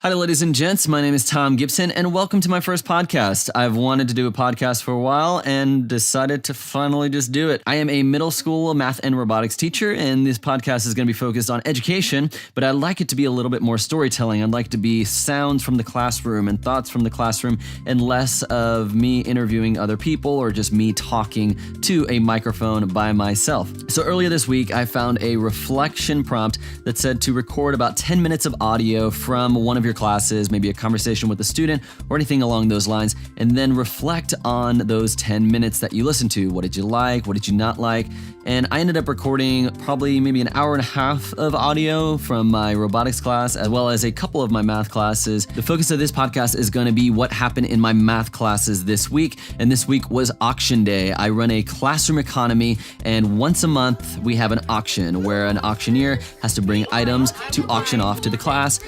Hi, ladies and gents. My name is Thom Gibson, and welcome to my first podcast. I've wanted to do a podcast for a while and decided to finally just do it. I am a middle school math and robotics teacher, and this podcast is going to be focused on education, but I'd like it to be a little bit more storytelling. I'd like it to be sounds from the classroom and thoughts from the classroom, and less of me interviewing other people or just me talking to a microphone by myself. So earlier this week, I found a reflection prompt that said to record about 10 minutes of audio from one of your classes, maybe a conversation with a student or anything along those lines, and then reflect on those 10 minutes that you listened to. What did you like? What did you not like? And I ended up recording probably maybe an hour and a half of audio from my robotics class, as well as a couple of my math classes. The focus of this podcast is going to be what happened in my math classes this week, and this week was auction day. I run a classroom economy, and once a month we have an auction where an auctioneer has to bring items to auction off to the class,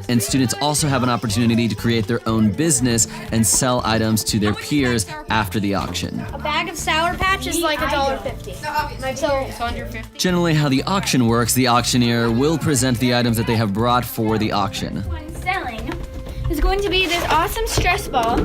and students also have an opportunity to create their own business and sell items to their peers after the auction. A bag of Sour Patch is like $1.50. So it's $150. Generally, how the auction works, the auctioneer will present the items that they have brought for the auction. One selling is going to be this awesome stress ball.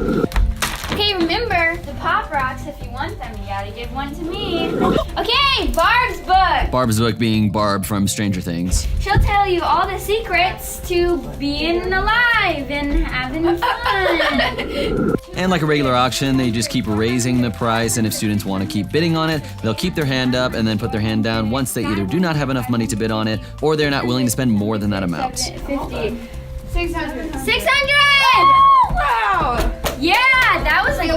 Okay, remember the Pop Rocks. If you want them, you gotta give one to me. Okay, Barb's book. Barb's book being Barb from Stranger Things. She'll tell you all the secrets to being alive and having fun. And like a regular auction, they just keep raising the price, and if students want to keep bidding on it, they'll keep their hand up and then put their hand down once they either do not have enough money to bid on it or they're not willing to spend more than that amount. 50. 600. 600! Wow! Yeah, that was like a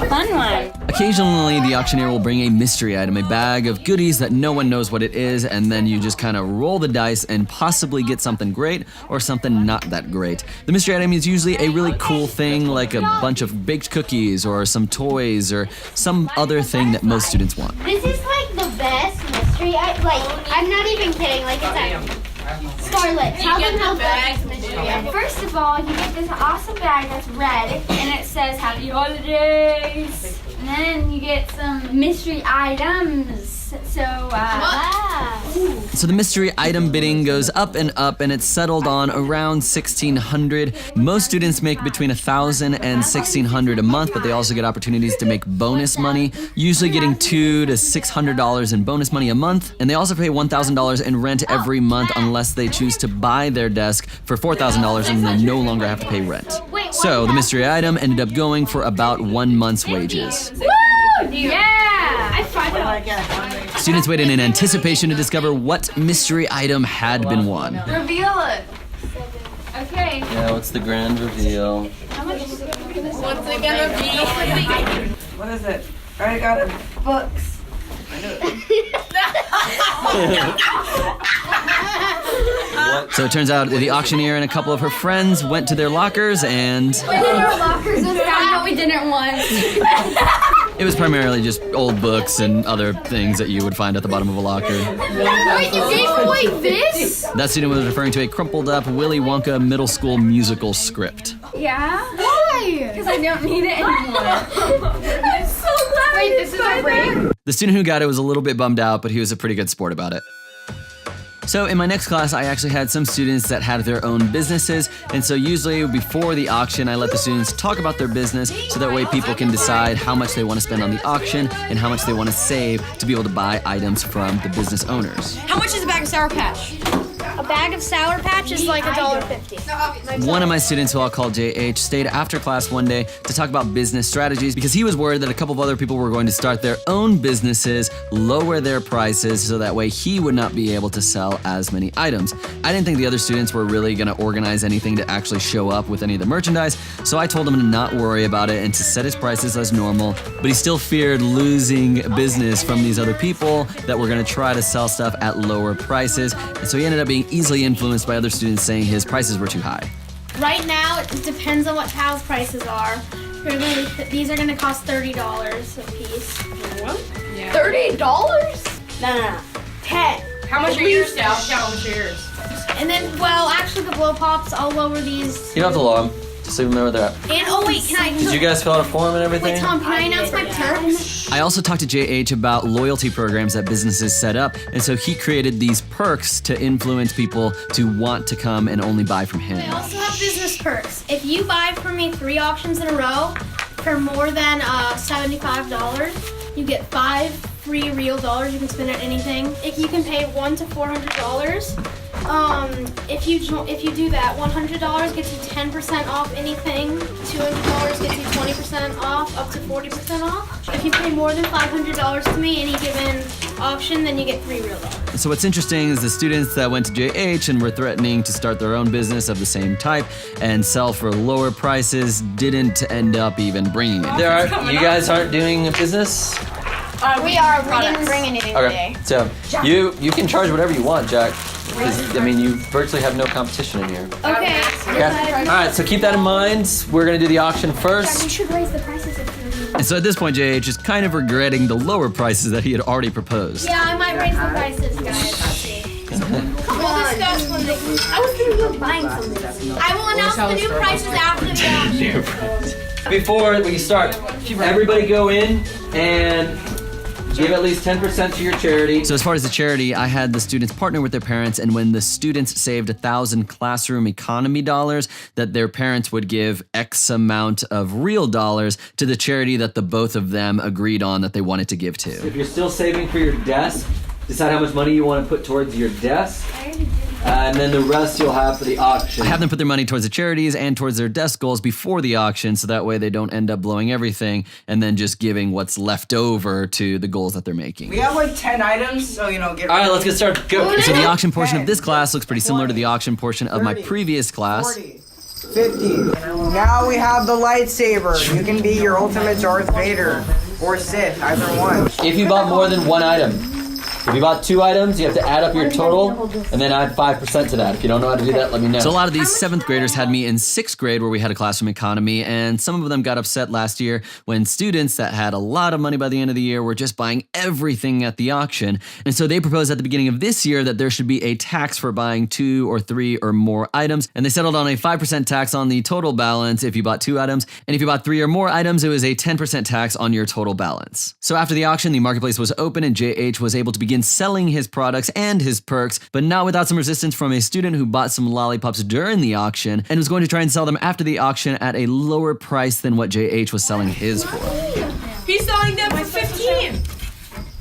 fun one. Occasionally, the auctioneer will bring a mystery item, a bag of goodies that no one knows what it is, and then you just kind of roll the dice and possibly get something great or something not that great. The mystery item is usually a really cool thing, like a bunch of baked cookies or some toys or some other thing that most students want. This is like the best mystery. I'm not even kidding. Like it's like Scarlet. Tell them how bad it's mystery. First of all, you get this awesome bag that's red, and it says Happy Holidays. And then you get some mystery items. So the mystery item bidding goes up, and it's settled on around $1,600. Most students make between $1,000 and $1,600 a month, but they also get opportunities to make bonus money, usually getting $200 to $600 in bonus money a month. And they also pay $1,000 in rent every month unless they choose to buy their desk for $4,000 and they no longer have to pay rent. So the mystery item ended up going for about 1 month's wages. Woo! Yeah! Students waited in anticipation to discover what mystery item had been won. Reveal it. Okay. Yeah, what's the grand reveal? What's it gonna be? What is it? I got it. Books. So it turns out the auctioneer and a couple of her friends went to their lockers and We did our lockers and found what we didn't want. it was primarily just old books and other things that you would find at the bottom of a locker. Wait, you gave away this? That student was referring to a crumpled up Willy Wonka middle school musical script. Yeah? Why? Because I don't need it anymore. I'm so glad. Wait, this is a break? The student who got it was a little bit bummed out, but he was a pretty good sport about it. So in my next class, I actually had some students that had their own businesses, and so usually before the auction, I let the students talk about their business so that way people can decide how much they want to spend on the auction and how much they want to save to be able to buy items from the business owners. How much is a bag of Sour Patch? A bag of Sour Patch is like $1.50. One of my students, who I'll call JH, stayed after class one day to talk about business strategies because he was worried that a couple of other people were going to start their own businesses, lower their prices, so that way he would not be able to sell as many items. I didn't think the other students were really going to organize anything to actually show up with any of the merchandise, so I told him to not worry about it and to set his prices as normal, but he still feared losing business from these other people that were going to try to sell stuff at lower prices, and so he ended up being easily influenced by other students saying his prices were too high. Right now, it depends on what Pal's prices are. These are going to cost $30 a piece. What? Yeah. $30? No. 10. How much are yours, Sal? How much are yours? And then, well, actually the blow pops, I'll lower these. You don't have to lower them. Just so you remember that. And oh wait, Did you guys fill out a form and everything? Wait, Tom, can I announce my perks? I also talked to JH about loyalty programs that businesses set up, and so he created these perks to influence people to want to come and only buy from him. I also have business perks. If you buy from me 3 auctions in a row for more than $75, you get 5 free real dollars you can spend at anything. If you can pay $100 to $400, if you do that, $100 gets you 10% off anything. $200 gets you 20% off, up to 40% off. If you pay more than $500 to me any given auction, then you get 3 real dollars. So what's interesting is the students that went to JH and were threatening to start their own business of the same type and sell for lower prices didn't end up even bringing it. You guys aren't doing a business? We are. We didn't bring anything Okay, so you can charge whatever you want, Jack. Because, I mean, you virtually have no competition in here. Okay. All right, so keep that in mind. We're going to do the auction You first. should raise the prices if you're. And so at this point, JH is kind of regretting the lower prices that he had already proposed. Yeah, I might raise the prices, guys. We'll discuss when they. I was thinking of buying something. I will announce the new prices after the auction. Before we start, everybody go in and give at least 10% to your charity. So as far as the charity, I had the students partner with their parents, and when the students saved 1,000 classroom economy dollars, that their parents would give X amount of real dollars to the charity that the both of them agreed on that they wanted to give to. If you're still saving for your desk, decide how much money you want to put towards your desk. And then the rest you'll have for the auction. I have them put their money towards the charities and towards their desk goals before the auction, so that way they don't end up blowing everything and then just giving what's left over to the goals that they're making. We have like 10 items, so get All right, let's get started. Go. So the auction portion of this class looks pretty similar to the auction portion of my previous class. 40, 50. Now we have the lightsaber. You can be your ultimate Darth Vader or Sith, either one. If you bought more than one item. If you bought 2 items, you have to add up your total and then add 5% to that. If you don't know how to do that, let me know. So a lot of these 7th graders had me in 6th grade where we had a classroom economy, and some of them got upset last year when students that had a lot of money by the end of the year were just buying everything at the auction. And so they proposed at the beginning of this year that there should be a tax for buying 2 or 3 or more items, and they settled on a 5% tax on the total balance if you bought 2 items, and if you bought 3 or more items, it was a 10% tax on your total balance. So after the auction, the marketplace was open and JH was able to begin selling his products and his perks, but not without some resistance from a student who bought some lollipops during the auction and was going to try and sell them after the auction at a lower price than what JH was selling his for. He's selling them for 15.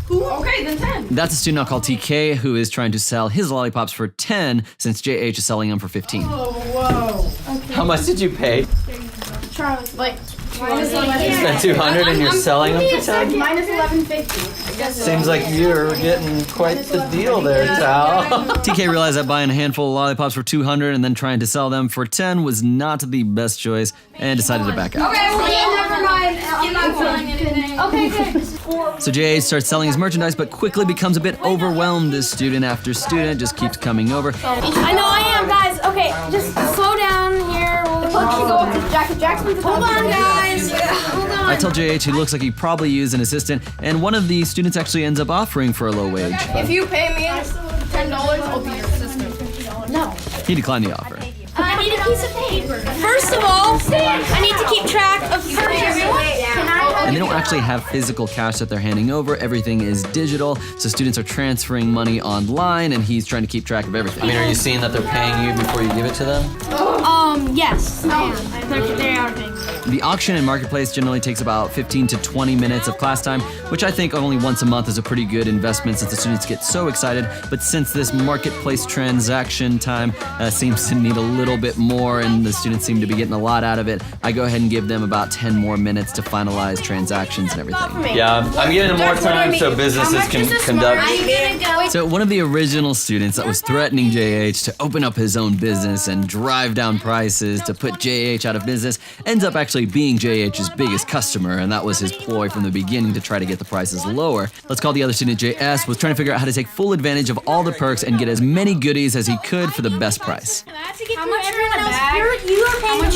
Who? Okay, then 10. That's a student I'll call TK who is trying to sell his lollipops for 10 since JH is selling them for 15. Oh, whoa. Okay. How much did you pay? Charlie, like. You spent 200 and you're selling them for 10? Minus 1150. Seems like you're getting quite the deal there, Tal. TK realized that buying a handful of lollipops for 200 and then trying to sell them for 10 was not the best choice and decided to back out. Okay, well, never mind. I'm not selling anything. Okay, good. So JH starts selling his merchandise but quickly becomes a bit overwhelmed as student after student just keeps coming over. I know I am, guys. Okay, just slow down here. The puck should go up to Jackson's. Hold on, guys. Hold on. I tell JH he looks like he probably used an assistant, and one of the students actually ends up offering for a low wage. If you pay me $10, I'll be your assistant. No. He declined the offer. I need a piece of paper. First of all, I need to keep track of purchases. And they don't actually have physical cash that they're handing over. Everything is digital, so students are transferring money online, and he's trying to keep track of everything. I mean, are you seeing that they're paying you before you give it to them? Yes. They are paying. The auction and marketplace generally takes about 15 to 20 minutes of class time, which I think only once a month is a pretty good investment since the students get so excited. But since this marketplace transaction time seems to need a little bit more and the students seem to be getting a lot out of it, I go ahead and give them about 10 more minutes to finalize transactions and everything. Yeah, I'm giving them more time so businesses can conduct. So one of the original students that was threatening JH to open up his own business and drive down prices to put JH out of business ends up actually being JH's biggest customer, and that was his ploy from the beginning to try to get the prices lower. Let's call the other student JS, was trying to figure out how to take full advantage of all the perks and get as many goodies as he could for the best price. How much are in a bag? You are paying the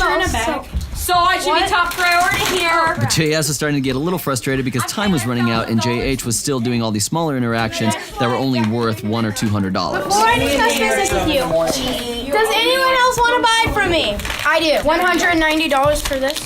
most. So I should be top priority here. But JS was starting to get a little frustrated because time was running out and JH was still doing all these smaller interactions that were only worth $100 or $200. Before I discuss business with you, Does anyone else want to buy from me? I do. $190 for this.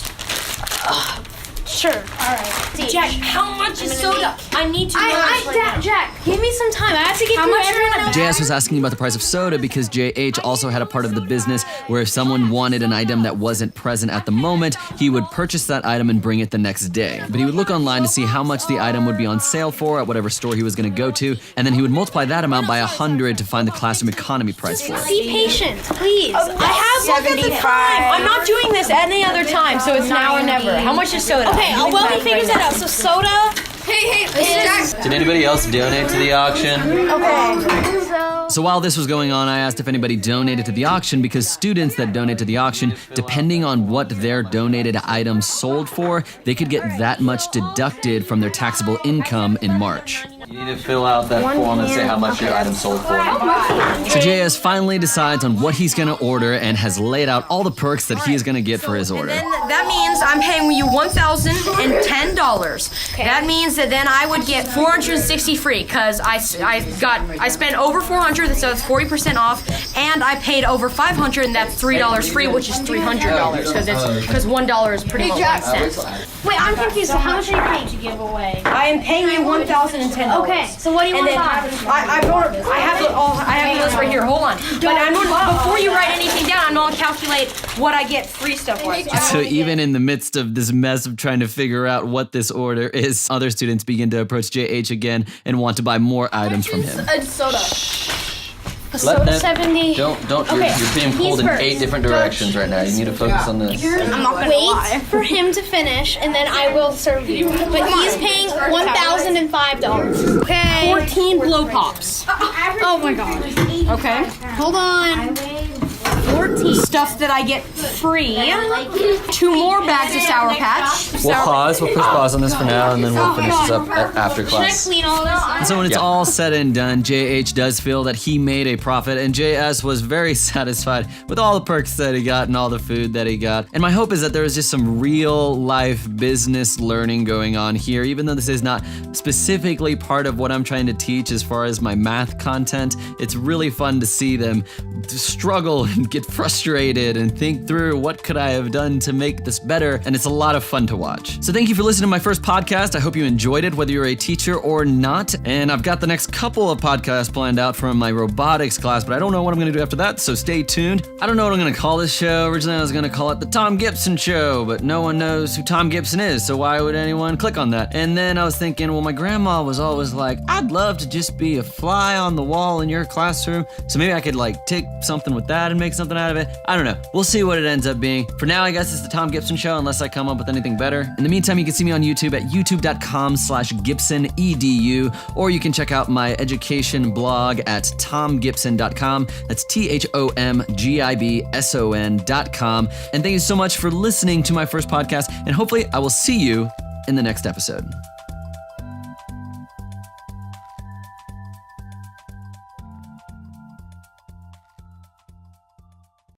Sure. All right. Jack, how much is soda? I need to know. Jack, give me some time. I have to get through everyone else. JS was asking about the price of soda because JH also had a part of the business where if someone wanted an item that wasn't present at the moment, he would purchase that item and bring it the next day. But he would look online to see how much the item would be on sale for at whatever store he was going to go to, and then he would multiply that amount by 100 to find the classroom economy price for it. Be patient, please. I have looked at the 75. time. I'm not doing this any other time, so it's now or never. How much is soda? Okay, well, he figures that out. So soda. Hey, Jack. Did anybody else donate to the auction? Okay. So while this was going on, I asked if anybody donated to the auction because students that donate to the auction, depending on what their donated items sold for, they could get that much deducted from their taxable income in March. You need to fill out that form and say how much your item sold for. So JS finally decides on what he's gonna order and has laid out all the perks that he is gonna get for his order. Then that means I'm paying you $1,010. That means that then I would get 460 free because I spent over 400, so it's 40% off, and I paid over 500, and that's $3 free, which is $300 because $1 is pretty much 1 cent. Wait, I'm confused. So how much are you paying to give away? I am paying you $1,010. Okay, so what do you want to buy? I have the list right here. Hold on. But before you write anything down, I'm gonna calculate what I get free stuff like. So even in the midst of this mess of trying to figure out what this order is, other students begin to approach JH again and want to buy more items from him. A soda. Let them- 70. Don't. Okay, You're being pulled in he's 8 different directions right now. You need to focus on this. I'm not gonna wait for him to finish, and then I will serve you. But he's paying $1,005. Okay. 14 blow pops. Oh my god. Okay. Hold on. 14 stuff that I get free. 2 more bags of Sour Patch. We'll pause. We'll push pause on this for now, and then we'll finish this up after Should I class. clean all this? And so when it's all said and done, JH does feel that he made a profit, and JS was very satisfied with all the perks that he got and all the food that he got. And my hope is that there is just some real life business learning going on here, even though this is not specifically part of what I'm trying to teach as far as my math content. It's really fun to see them struggle and get frustrated and think through what could I have done to make this better, and it's a lot of fun to watch. So thank you for listening to my first podcast. I hope you enjoyed it, whether you're a teacher or not. And I've got the next couple of podcasts planned out from my robotics class, but I don't know what I'm gonna do after that, so stay tuned. I don't know what I'm gonna call this show. Originally I was gonna call it the Thom Gibson Show, but no one knows who Thom Gibson is, so why would anyone click on that? And then I was thinking, well, my grandma was always like, I'd love to just be a fly on the wall in your classroom, so maybe I could like take something with that and make something out of it. I don't know. We'll see what it ends up being. For now, I guess it's the Thom Gibson Show, unless I come up with anything better. In the meantime, you can see me on YouTube at youtube.com/GibsonEDU, or you can check out my education blog at thomgibson.com. That's THOMGIBSON.com. And thank you so much for listening to my first podcast, and hopefully I will see you in the next episode.